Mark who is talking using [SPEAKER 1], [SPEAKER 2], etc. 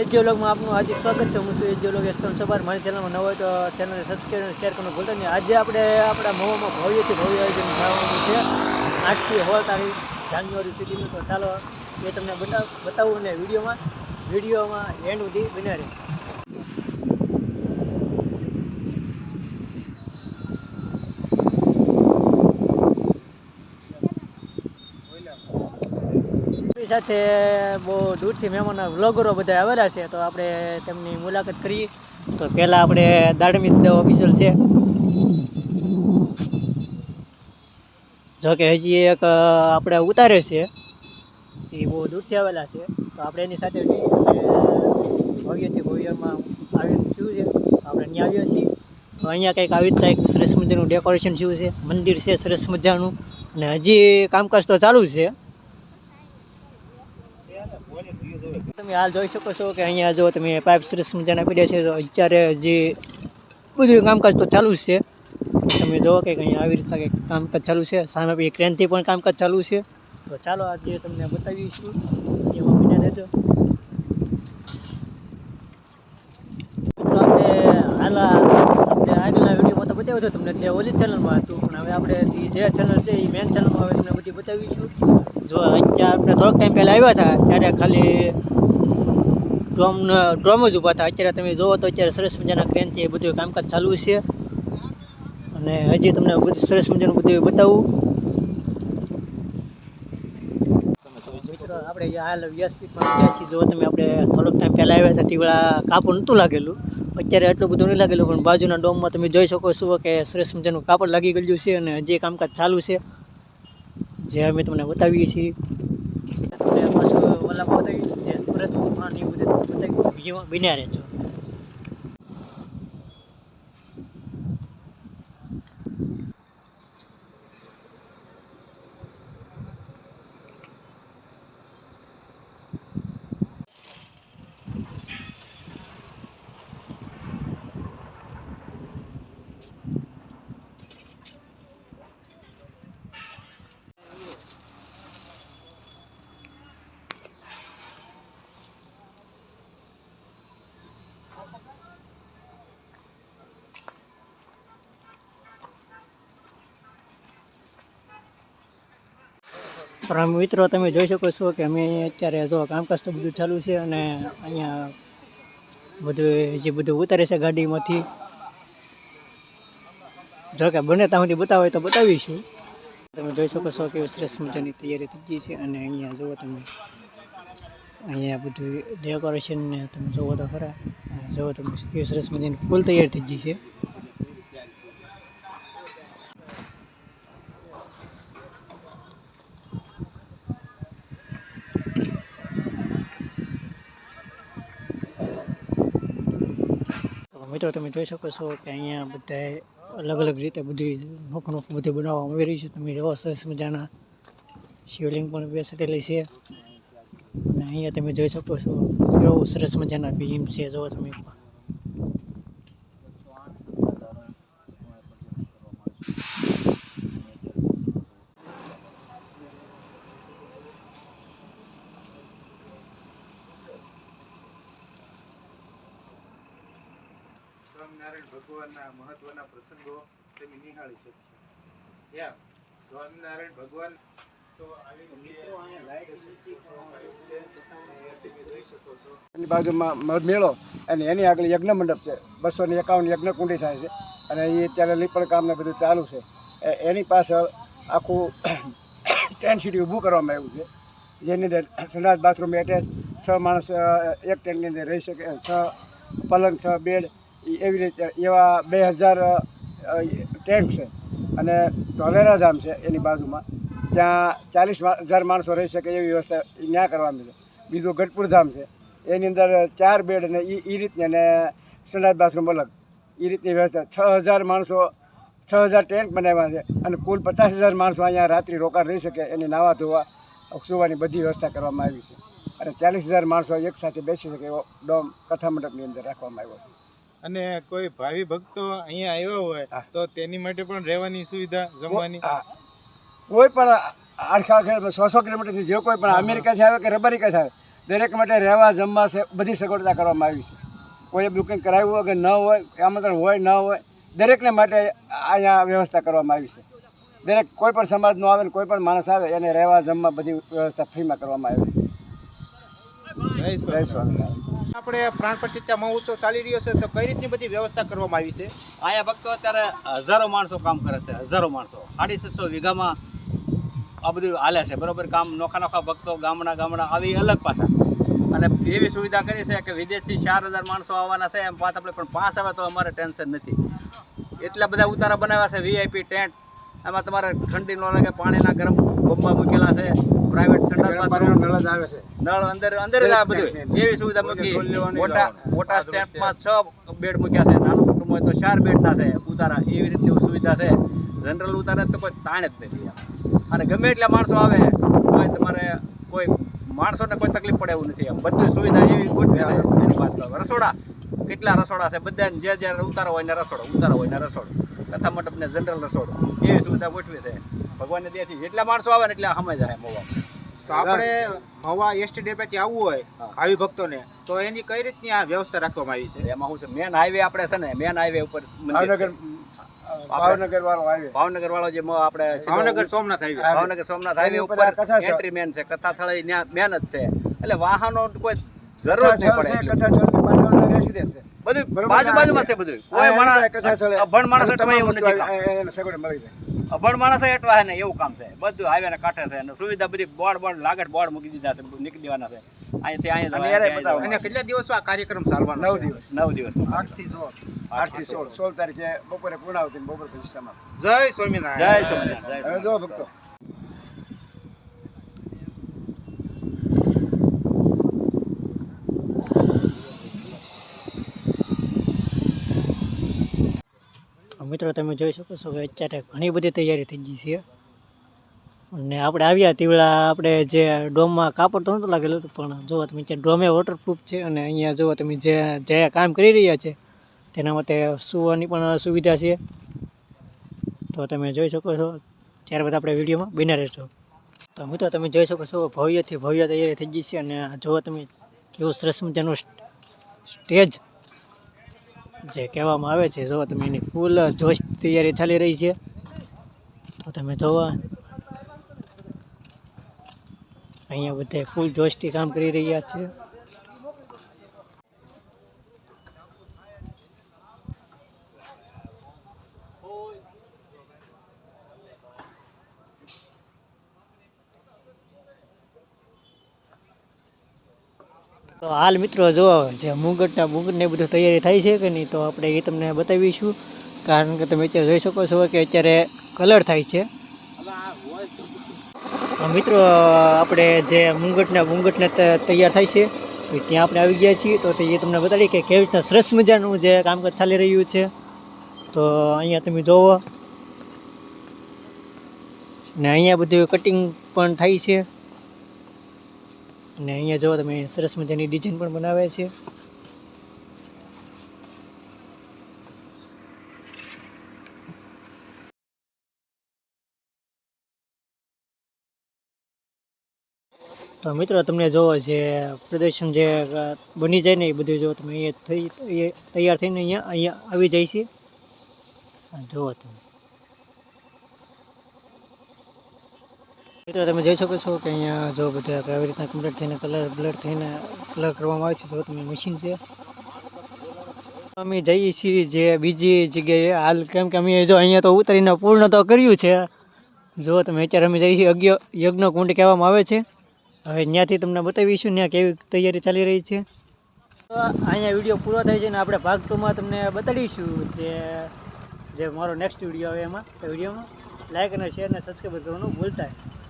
[SPEAKER 1] એજ્યોલોગમાં આપનું હાર્દિક સ્વાગત છે. હું છું એજ્યોલોગ એસ્ટોન સવાર. મારી ચેનલમાં નવો હોય તો ચેનલને સબસ્ક્રાઈબ અને શેર કરવાનું ભૂલતા નહીં. આજે આપણે આપણા મહુવામાં ભવ્યથી ભવ્ય આયોજન થવાનું છે 8 થી 16 તારીખ જાન્યુઆરી સુધીનું. તો ચાલો એ તમને બતાવું અને વિડીયોમાં એન્ડ સુધી બન્યા રહે. સાથે બહુ દૂરથી મહેમાનો વ્લોગરો બધા આવેલા છે, તો આપણે તેમની મુલાકાત કરીએ. તો પહેલાં આપણે દાડમિત ઓફિશિયલ છે, જો કે હજી એક આપણે ઉતારે છે, એ બહુ દૂરથી આવેલા છે. તો આપણે એની સાથે ભવ્યથી ભવ્યમાં આવીને શું છે આપણે ત્યાં આવીએ છીએ. તો અહીંયા કંઈક આવી રીતના એક સરસ મજાનું ડેકોરેશન શું છે, મંદિર છે સરસ મજાનું, અને હજી કામકાજ તો ચાલુ છે. તમે હાલ જોઈ શકો છો કે અહીંયા જો તમે પાઇપ સરસ મજાના પીડ્યા છે. તો અત્યારે હજી બધું કામકાજ તો ચાલુ જ છે. તમે જુઓ કે અહીંયા આવી રીતના કંઈક કામકાજ ચાલુ છે. સામે બી ક્રેનથી પણ કામકાજ ચાલુ છે. તો ચાલો આજે તમને બતાવીશું, એમાં બન્યા રહેજો. આપણે આગળના વિડીયોમાં તો બતાવ્યું હતું તમને, જે ઓલી ચેનલમાં હતું, પણ હવે આપણે જે ચેનલ છે એ મેન ચેનલમાં હવે તમને બધી બતાવીશું. જો અત્યારે આપણે થોડોક ટાઈમ પહેલાં આવ્યા હતા ત્યારે ખાલી ડ્રોમ જ ઊભા હતા. અત્યારે તમે જુઓ તો અત્યારે સરસ મજાના ક્રેનથી એ બધું કામકાજ ચાલુ છે, અને હજી તમને બધું સરસ મજાનું બધું બતાવું. મિત્રો આપણે હાલ વ્યાસપીઠમાં ગયા છીએ. જો તમે આપણે થોડોક ટાઈમ પહેલાં આવ્યા હતા તેવડા કાપડ નહોતું લાગેલું, અત્યારે એટલું બધું નહીં લાગેલું, પણ બાજુના ડોમમાં તમે જોઈ શકો છો કે સરસ મજાનું કાપડ લાગી ગયેલું છે, અને હજી કામકાજ ચાલુ છે, જે અમે તમને બતાવીએ છીએ. તમને પાછું ઓલા બતાવીએ છીએ સુરતમાં એ બધું બતાવી બન્યા રહેજો. પણ મિત્રો તમે જોઈ શકો છો કે અમે અત્યારે જો કામકાજ તો બધું ચાલુ છે, અને અહીંયા બધું જે બધું ઉતારે છે ગાડીમાંથી. જો કે બને ત્યાં સુધી બતાવે તો બતાવીશું. તમે જોઈ શકો છો કે સરસ મજાની તૈયારી થઈ ગઈ છે, અને અહીંયા જુઓ તમે અહીંયા બધું ડેકોરેશન ને તમે જુઓ તો ખરા. જુઓ તમે કેવી સરસ મજાની ફૂલ તૈયાર થઈ ગઈ છે. મિત્રો તમે જોઈ શકો છો કે અહીંયા બધા અલગ અલગ રીતે બધી નોખું બધું બનાવવામાં આવી રહ્યું છે. તમે એવો સરસ મજાના શિવલિંગ પણ બેસાડેલી છે, અને અહીંયા તમે જોઈ શકો છો એવું સરસ મજાના ભીમ છે. જો તમે
[SPEAKER 2] સ્વામિનારાયણ ભગવાનના મહત્વના પ્રસંગો તમે નિહાળી શકશો. સ્વામિનારાયણ ભગવાન તો
[SPEAKER 3] એની બાજુમાં મેળો અને એની આગળ યજ્ઞ મંડપ છે. 251 યજ્ઞ કુંડી થાય છે, અને એ અત્યારે લીપણ કામને બધું ચાલુ છે. એની પાછળ આખું ટેન્ટ સિટી ઊભું કરવામાં આવ્યું છે, જેની અંદર સંડાસ બાથરૂમ એટેચ, 6 માણસ એક ટેન્ટની અંદર રહી શકે, 6 પલંગ, 6 બેડ, એવી રીતે એવા 2000 ટેન્ટ છે. અને ધોલેરા ધામ છે એની બાજુમાં, ત્યાં 40,000 માણસો રહી શકે એવી વ્યવસ્થા ત્યાં કરવાની છે. બીજું ગઢપુર ધામ છે, એની અંદર 4 બેડ અને એ રીતની, અને સંડાસ બાથરૂમ અલગ, એ રીતની વ્યવસ્થા. 6,000 માણસો, 6,000 ટેન્ટ બનાવ્યા છે, અને કુલ 50,000 માણસો અહીંયા રાત્રિ રોકાણ રહી શકે એની નાવા ધોવા સુવાની બધી વ્યવસ્થા કરવામાં આવી છે. અને 40,000 માણસો એક સાથે બેસી શકે એવો ડોમ કથા મંડપની અંદર રાખવામાં આવ્યો છે.
[SPEAKER 2] અને કોઈ ભાવિ ભક્તો અહીંયા આવ્યા હોય તો તેની માટે પણ રહેવાની સુવિધા, જમવાની,
[SPEAKER 3] કોઈ પણ આખા 100 કિલોમીટરથી જે કોઈ પણ અમેરિકાથી આવે કે રબારિકાથી આવે દરેક માટે રહેવા જમવા છે બધી સગવડતા કરવામાં આવી છે. કોઈ બુકિંગ કરાવ્યું હોય કે ન હોય, આમંત્રણ હોય ન હોય, દરેકને માટે અહીંયા વ્યવસ્થા કરવામાં આવી છે. દરેક કોઈ પણ સમાજનો આવે ને કોઈ પણ માણસ આવે એને રહેવા જમવા બધી વ્યવસ્થા ફ્રીમાં કરવામાં આવી છે. જય સ્વામિનારાયણ.
[SPEAKER 2] આપણે પ્રાણ પ્રતિષ્ઠા મહોત્સવ ચાલી રહ્યો છે તો કઈ રીતની બધી વ્યવસ્થા કરવામાં આવી છે?
[SPEAKER 4] અહીંયા ભક્તો અત્યારે હજારો માણસો કામ કરે છે, હજારો માણસો 650 વીઘામાં આ બધું હાલે છે બરોબર. કામ નોખા ભક્તો ગામડા આવી અલગ પાછા. અને એવી સુવિધા કરી છે કે વિદેશથી 4000 માણસો આવવાના છે એમ વાત આપણે, પણ 5 આવે તો અમારે ટેન્શન નથી. એટલા બધા ઉતારા બનાવ્યા છે, VIP ટેન્ટ. એમાં તમારે ઠંડી ન લાગે, પાણીના ગરમ ગોમમાં મૂકેલા છે, પ્રાઇવેટ સંડાસમાં નળ અંદર જ આ બધું એવી સુવિધા મૂકી. મોટા સ્ટેપમાં 6 બેડ મૂક્યા છે, નાનું કુટુંબ હોય તો 4 બેડના છે ઉતારા. એવી રીતની સુવિધા છે. જનરલ ઉતારે તો કોઈ તાણ જ નથી. અને ગમે એટલા માણસો આવે તો તમારે કોઈ માણસોને કોઈ તકલીફ પડે એવું નથી. બધી સુવિધા એવી ગોઠવી છે. એની વાત કરો, રસોડા કેટલા રસોડા છે બધાને, જે ઉતારો હોય ને રસોડો, કથા મંડપ ને જનરલ રસોડો, એવી સુવિધા ગોઠવી છે. ભગવાનને દેથી જેટલા માણસો આવે ને એટલા સમય જાય મોવા.
[SPEAKER 2] તો આપણે મહુવા એસટી ડેપોથી આવવું હોય ભાવિ ભક્તોને તો એની કઈ રીતની આ વ્યવસ્થા રાખવામાં આવી છે?
[SPEAKER 4] એમાં શું છે, મેન હાઈવે આપણે છે ને, મેન હાઈવે ઉપર મંદિર છે. ભાવનગર વાળો જે આપણે
[SPEAKER 2] ભાવનગર સોમનાથ હાઈવે
[SPEAKER 4] ઉપર એન્ટ્રી મેન છે. કથા સ્થળ મેન જ છે. એટલે વાહનો કોઈ જરૂર જ નહીં પડે. બધું બાજુમાં છે. બધું કોઈ માણસ અભણ માણસ અટવાય એવું નથી. અભણ માણસ અટવાય ને એવું કામ છે. બધું હાઈવે ને કાંઠે છે. અને સુવિધા બધી બોર્ડ મૂકી દીધા છે, નીકળી દેવાના છે. અહીંયા
[SPEAKER 2] અને કેટલા દિવસો આ કાર્યક્રમ ચાલવાનો?
[SPEAKER 4] 9 દિવસ
[SPEAKER 3] 8 થી 16 તારીખે બપોરે પૂર્ણાવતી, બપોર પછી સમાપ્ત.
[SPEAKER 2] જય સ્વામિનારાયણ.
[SPEAKER 4] જય સ્વામિનારાયણ.
[SPEAKER 3] હવે જો ભક્તો
[SPEAKER 1] મિત્રો તમે જોઈ શકો છો કે અત્યારે ઘણી બધી તૈયારી થઈ ગઈ છે. અને આપણે આવ્યા તીવડા, આપણે જે ડોમમાં કાપડ તો નહોતું લાગેલું હતું, પણ જુઓ તમે ત્યાં ડોમે વોટરપ્રૂફ છે. અને અહીંયા જુઓ તમે જે કામ કરી રહ્યા છે તેના માટે સુવાની પણ સુવિધા છે. તો તમે જોઈ શકો છો. ત્યારબાદ આપણે વિડીયોમાં બન્યા રહેશો. તો મિત્રો તમે જોઈ શકો છો ભવ્યથી ભવ્ય તૈયારી થઈ ગઈ છે. અને જુઓ તમે કેવું સરસ મજાનું સ્ટેજ જે કહેવામાં આવે છે, જો તમે એની ફૂલ જોશ તૈયારી ચાલી રહી છે. તો તમે જોવો અહીંયા બધા ફૂલ જોશથી કામ કરી રહ્યા છે. તો હાલ મિત્રો જો જે મુગટને બધું તૈયારી થાય છે કે નહીં, તો આપણે એ તમને બતાવીશું. કારણ કે તમે અત્યારે જોઈ શકો છો કે અત્યારે કલર થાય છે. તો મિત્રો આપણે જે મુંગટને તૈયાર થાય છે તો ત્યાં આપણે આવી ગયા છીએ. તો એ તમને બતાડી કે કેવી રીતના સરસ મજાનું જે કામકાજ ચાલી રહ્યું છે. તો અહીંયા તમે જોવો ને અહીંયા બધું કટિંગ પણ થાય છે. અને અહીંયા જો તમે સરસ મજાની ડિઝાઇન પણ બનાવે છે. તો મિત્રો તમને જોવો જે પ્રદર્શન જે બની જાય ને એ બધું જો તમે અહીંયા તૈયાર થઈને અહીંયા આવી જાય છે. જુઓ તમે મિત્રો તમે જોઈ શકો છો કે અહીંયા જો બધા આવી રીતના કમ્પ્લીટ થઈને કલર કરવામાં આવે છે. જો તમે મશીન છે. અમે જઈએ છીએ જે બીજી જગ્યાએ હાલ, કેમ કે અમે જો અહીંયા તો ઉતરીને પૂર્ણ તો કર્યું છે. જો તમે અત્યારે અમે જઈએ છીએ યજ્ઞ કુંડ કહેવામાં આવે છે. હવે ત્યાંથી તમને બતાવીશું ત્યાં કેવી તૈયારી ચાલી રહી છે. તો અહીંયા વિડીયો પૂરો થાય છે ને આપણે ભાગ 2માં તમને બતાડીશું જે મારો નેક્સ્ટ વિડીયો આવે એમાં. તો વિડીયોમાં લાઈક અને શેર અને સબસ્ક્રાઈબ કરવાનું ભૂલતા નહીં.